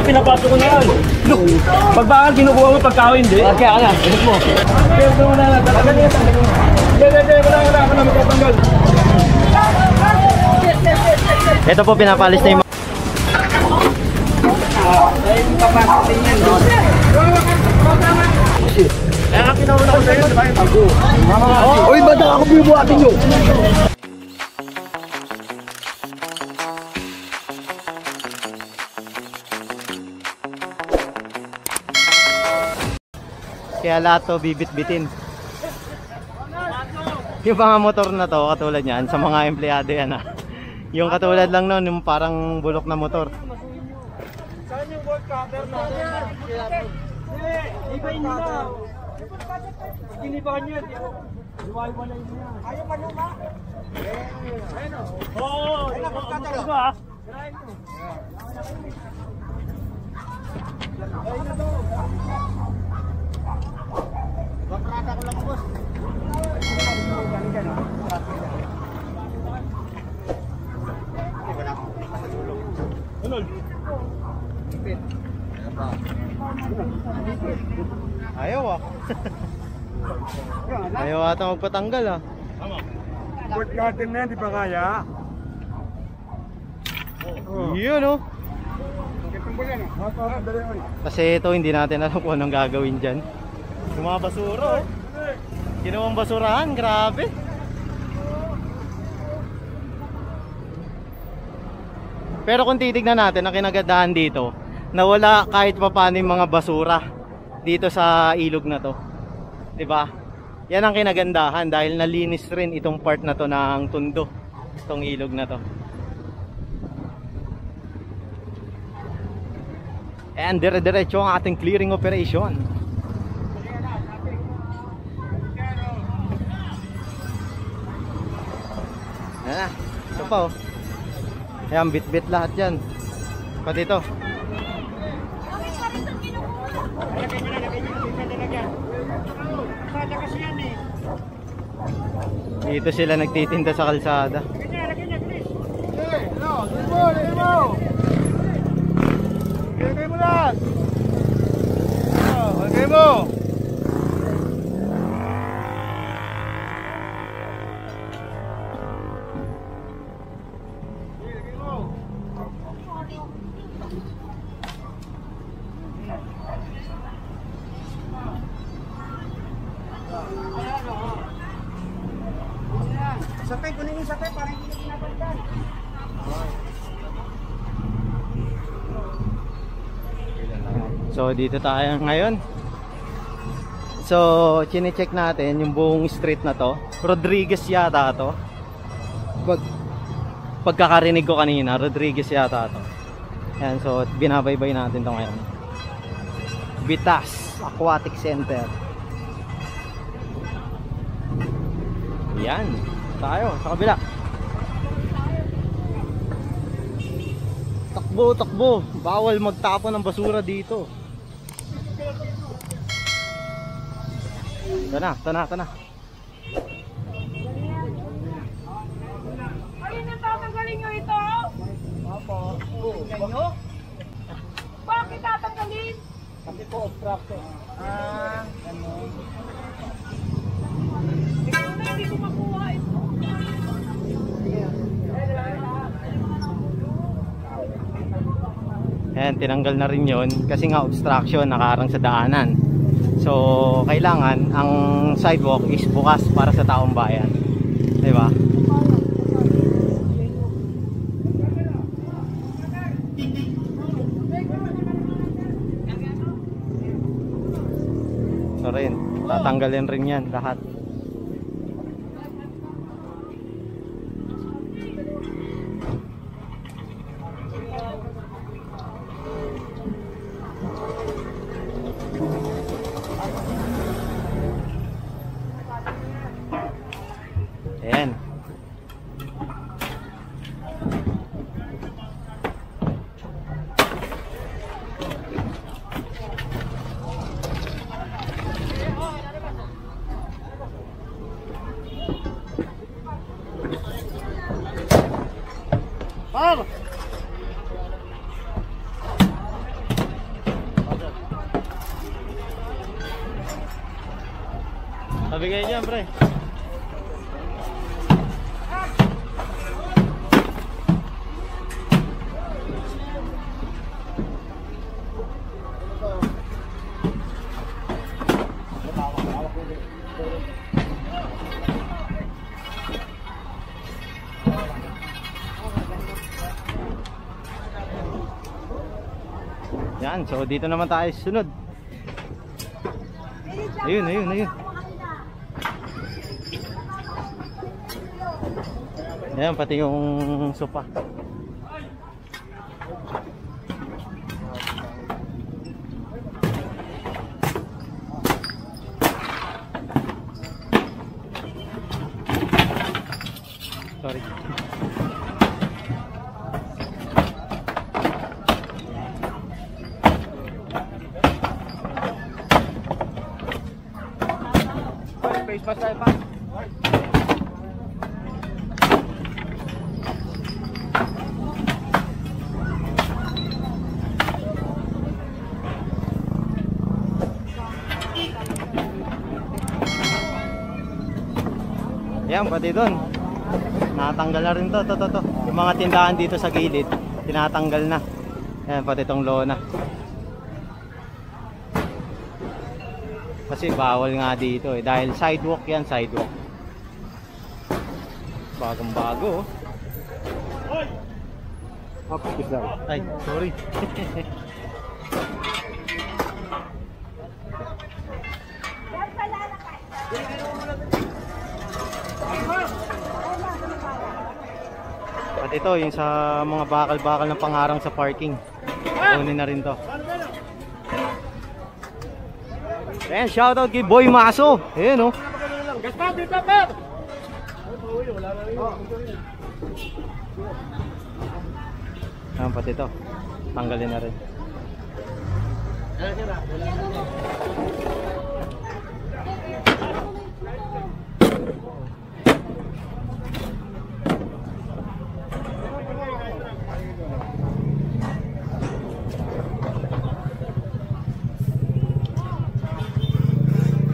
Pinapasok ko na yan. Look, pag bakal kinukuha mo, pagkao hindi. Kaya ka na, init mo. Wala na, talaga niya. Wala ako na magkatanggal. Ito po, pinapalis na yung Kaya kinauna ko sa'yo, diba yung bago? Uy, ba't ako bibuhatin nyo? Kaya lahat to bibit-bitin. Yung mga motor na to, katulad yan, sa mga empleyado yan ha. Yung katulad lang nun, yung parang bulok na motor. Saan yung bolt cutter na? Ibayin nyo na. Ginibahan nyo yan. Iwaiwalay nyo yan. Ayaw pa nyo ba? Ayun o. Oo. Ayun na, bolt cutter ba? Sirahin mo. Ayun na to. Baprata ko lang, boss. Ayaw ah. Ayaw ata magpatanggal ah. Bolt cutter na yan, di ba kaya? Yun oh. Kasi ito hindi natin alam kung anong gagawin dyan. Yung mga basura oh. Ginawang basurahan, grabe. Pero kung titignan natin, ang kinagandahan dito, nawala kahit papaano yung mga basura dito sa ilog na to. 'Di ba? Yan ang kinagandahan dahil nalinis rin itong part na to ng Tondo, itong ilog na to. And dire-diretso ang ating clearing operation. Ayan na, ito pa oh. Ayan, bit-bit lahat yan. Pati ito. Dito sila nagtitinda sa kalsada. Lagay mo lang. Lagay mo. Sakay, kunin yung sakay para hindi na pinapalitan. So dito tayo ngayon. So chine-check natin yung buong street na to. Rodriguez yata to. Pagkakarinig ko kanina, Rodriguez yata to. Ayan, so binabaybay natin to ngayon. Bitas Aquatic Center. Yan. Tayo sa kabila. Takbo, takbo. Bawal magtapon ng basura dito. Tana. Ayun ang tatanggalin nyo ito? Opo. Tingnan nyo? Bakit tatanggalin? Kasi po obstruction. Ganun. Hindi ko makuha ito. Ayan, tinanggal na rin yun kasi nga obstruction, nakaharang sa daanan. So kailangan ang sidewalk is bukas para sa taong bayan, diba? So rin, tatanggalin rin yan lahat. Ayan. Sabi kayo dyan, pre. Yan, so dito naman tayo sunod. Ayun, ayun, ayun. Ayan, pati yung sopa. Sorry. Face mask tayo pa. Ayan, pati doon. Natanggal na rin to. Yung mga tindahan dito sa gilid, tinatanggal na. Ayan, pati itong lona. Kasi bawal nga dito eh. Dahil sidewalk yan, sidewalk. Bagong bago oh. Ay, sorry. At ito, yung sa mga bakal-bakal ng pangarang sa parking. Kunin na rin to. Ayan, shoutout kay Boy Maso. Ayan, oh. Gaspar, dito pa! Ayan, pati ito. Tanggalin na rin.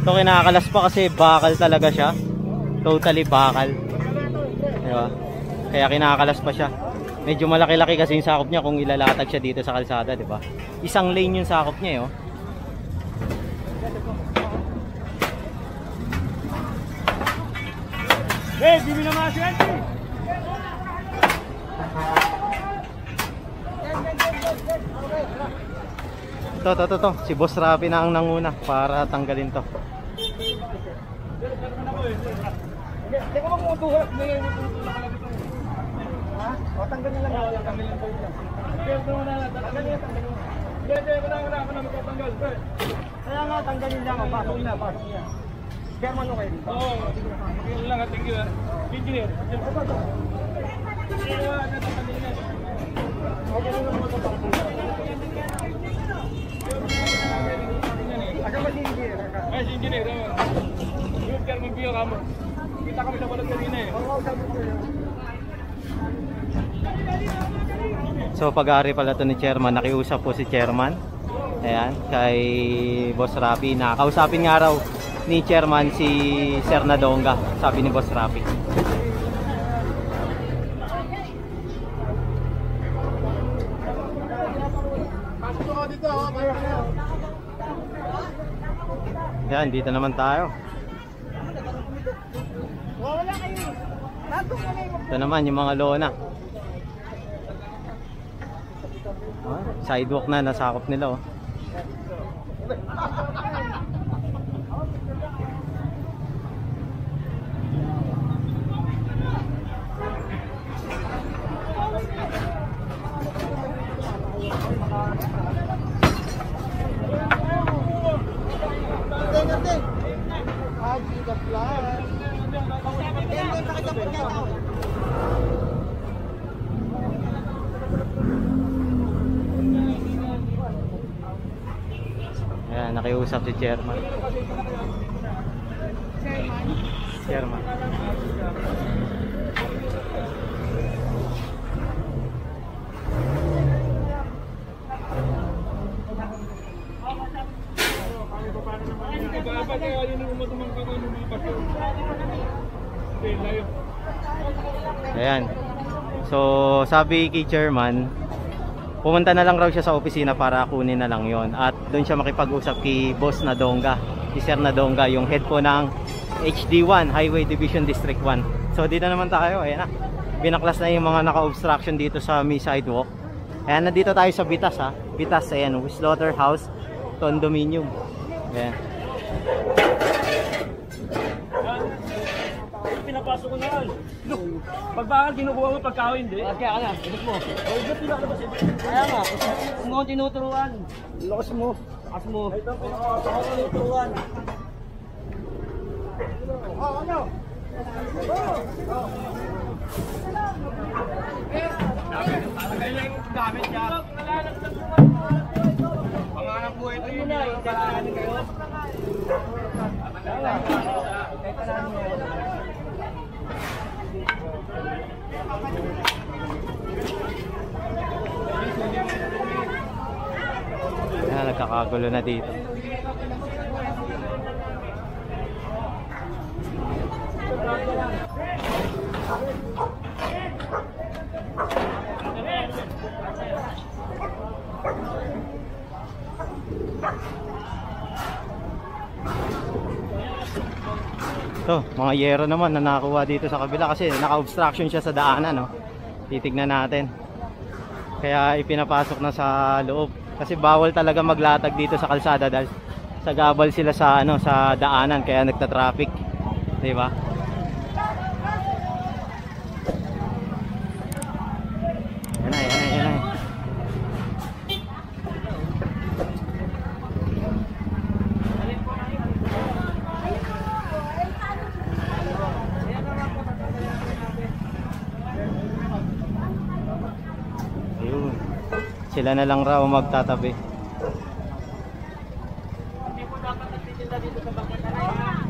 Ito kinakalas pa kasi bakal talaga siya. Totally bakal. Diba? Kaya kinakalas pa siya. Medyo malaki-laki kasi yung sakop niya kung ilalatag siya dito sa kalsada, diba? Isang lane yung sakop niya, oh. Hey, di mo naman siya. Ito. Si Boss Rapi na ang nanguna para tanggalin to. Hindi ko magmutuhak. O, tanggalin lang. Tanggalin po ito. Tanggalin. Kaya nga, tanggalin lang. Pasok na. Kaya mano kayo dito? Oo. Tanggalin lang. Thank you. Engineer. Ay, engineer. Yun, kaya mag-bio ka mo. Kita kami sa balat kanina eh. So pag-ari pala to ni Chairman, nakiusap po si Chairman. Ayan, kay Boss Rapi. Nakakausapin nga raw ni Chairman si Sir Nadonga, sabi ni Boss Rapi. Ayan, dito naman tayo. Ito naman yung mga lona. Sidewalk na nasakop nila, oh. Ayan, nakiusap si Chairman. Chairman. Ayan. So, sabi kay chairman, pumunta na lang raw siya sa opisina para kunin na lang yon. At doon siya makipag-usap kay Boss Nadonga, si Sir Nadonga, yung head po ng HD1, Highway Division District 1. So, dito naman tayo. Ayan na. Binaklas na yung mga naka-obstruction dito sa may sidewalk. Ayan, nandito tayo sa Bitas ha. Bitas, ayan, Slaughterhouse Condominium. Ayan. Pinapasok ko na yan. Pag bakal kinukuha mo, pagkaho hindi. Kaya ka na, ibig mo. O, ibig pinakalabas ibig. Kaya nga, kung mo tinuturuan. Lakas mo. Lakas mo. Ito, tinuturuan. Ano? Talaga yung gamit niya. Pangarap buhay ito yun. Kailangan kayo. Ayan, nagkakagulo na dito. Ito, mga yero naman na nakuha dito sa kabila kasi naka-obstruction siya sa daanan, no? Titignan natin. Kaya ipinapasok na sa loob kasi bawal talaga maglatag dito sa kalsada dahil sa gabal sila sa sa daanan kaya nagta-traffic, 'di ba? Yan na. Ayun. Sila na lang raw magtatabi. Hindi po dapat nagtitinda dito sa bangketa na yan.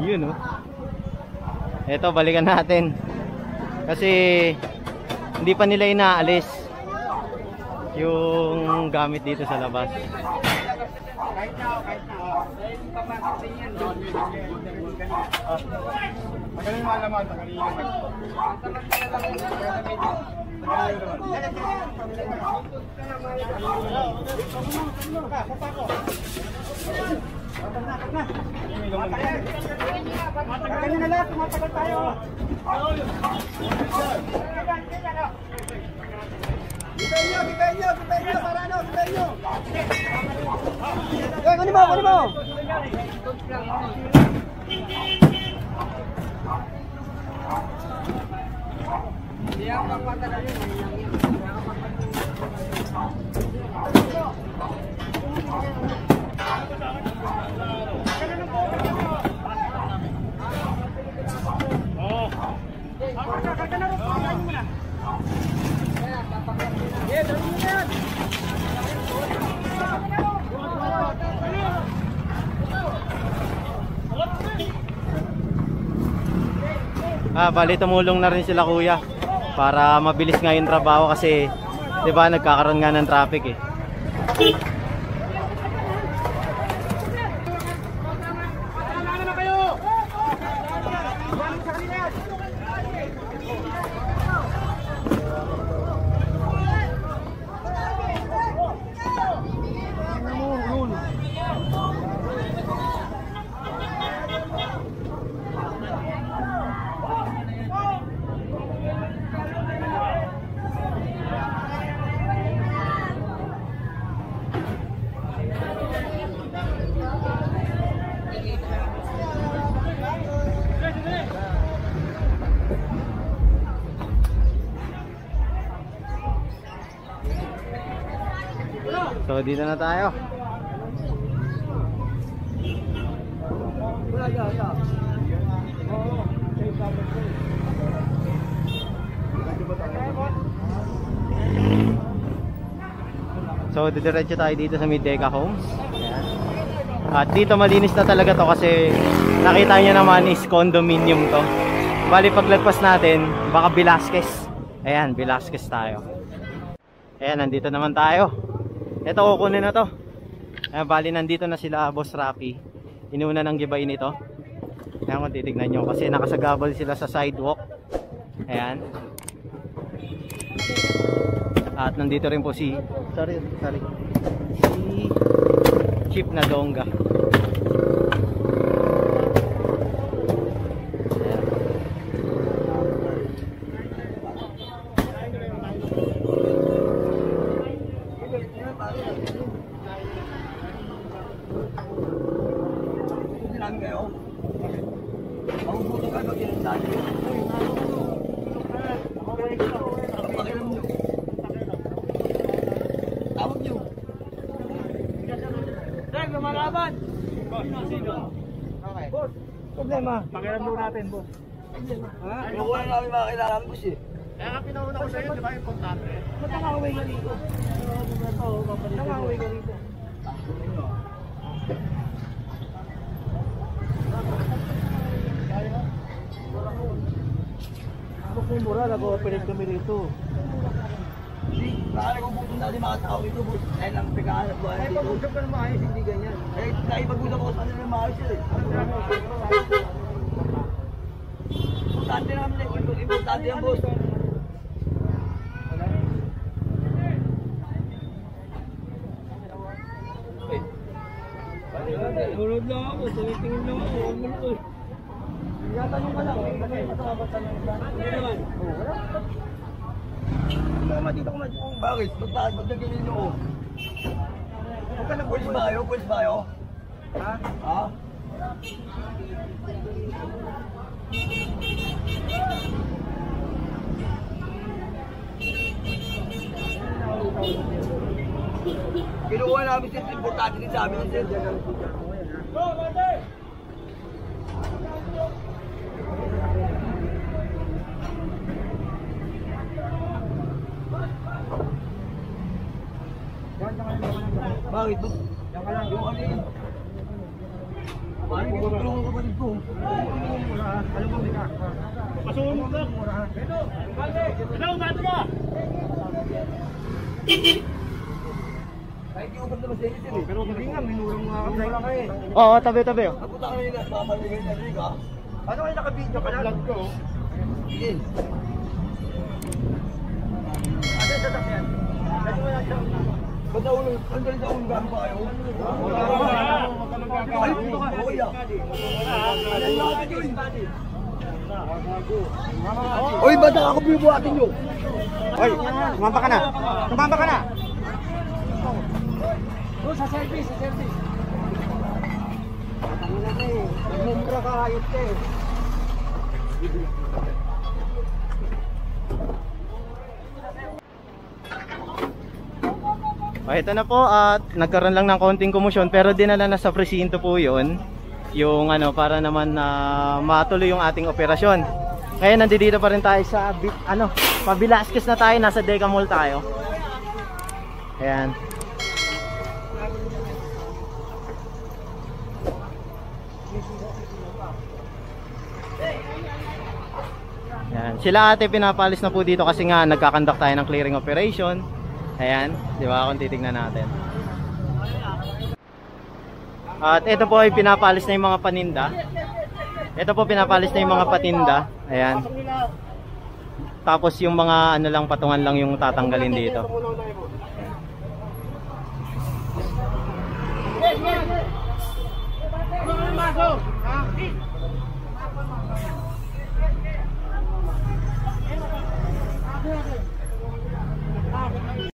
Yun, oh. Ito, balikan natin. Kasi hindi pa nila inaalis yung gamit dito sa labas. Kahit na. Papasok din yan. Magaling malaman, magaling naman. Matagal na lang, tumatagal tayo. Gibayin nyo, para ano, gibayin nyo. Kunin mo. Diyan pagpatagal yun. Bali tumulong na rin sila kuya para mabilis nga yung trabaho kasi 'di ba nagkakaroon nga ng traffic eh. So dito na tayo. So didiretso tayo dito sa Middeca Homes. Ayan. At dito malinis na talaga to kasi nakita niyo naman is condominium to. Bali paglagpas natin baka Velasquez. Ayan, Velasquez tayo. Ayan, nandito naman tayo. Ito kukunin na to. Ayan, bali nandito na sila Boss Rapi. Inuna ng gibain ito. Ayan kung titignan nyo kasi nakasagabal sila sa sidewalk. Ayan. At nandito rin po si si Chief Nadonga. Problema. Pakialam doon natin, boss. Ha? Yung wala namin makakailangan boss eh. Kaya nga pinauna ko sa'yo, di ba? Importante. Matangaway ka rito. Matangaway ka rito. Ako kung mura, nag-ooperate kami rito. Baka nagpupunta natin mga tao rito, boss. Kaya lang pagkahanap buhay dito. Ay, pag-usap ka na maayos, hindi ganyan. Eh, naipag-usap ako sa kanila maayos eh. Importante namin eh. Importante yan, boss. Nunod lang ako, tumitingin lang ako. Yatanong ka lang, hindi naman. Bakit? Ba't nagiging nyo? Huwag ka na pulis ba kayo? Pulis ba kayo? Ha? Ha? Kinuha namin sir, importante din sa amin sir. Go, Mate! Bakit? Yung ano yun? Paano ko tulungan ang kapatid ko? Alam mo, Mika. Pasunod mo ka. Ito! Ito! Bato ka! Kahit yung upat na masaya sir eh. Pero hindi nga, minurang mga kapatid ka eh. Oo, tabi-tabi oh. Napunta ka nila, mamaligay na rin ka. Ano kayo naka-video ka na? Vlog ko. Sige. Ano sa takyan? Kasi wala siya. Ba't na ulo? Ang galing sa ulo gano'n ba kayo? Ay, dito ka. Okay ah. Uy, ba't ako bibuhatin nyo? Oy, tumamba ka na. Tumamba ka na. Doon sa service, sa service. Ang ina ka eh. Nagmumbra ka hayop ka eh. Ito na po at nagkaroon lang ng konting komosyon pero dinala na sa presinto po yun yung ano para naman na matuloy yung ating operasyon. Ngayon nandito pa rin tayo sa pa-Velasquez na tayo, nasa Deca Mall tayo. Ayan. Ayan. Sila ate pinapalis na po dito kasi nga nagkakandak tayo ng clearing operation. Ayan, di ba kung titignan natin. At ito po ay pinapalis na yung mga paninda. Ito po pinapalis na yung mga patinda. Ayan. Tapos yung mga ano lang patungan lang yung tatanggalin dito.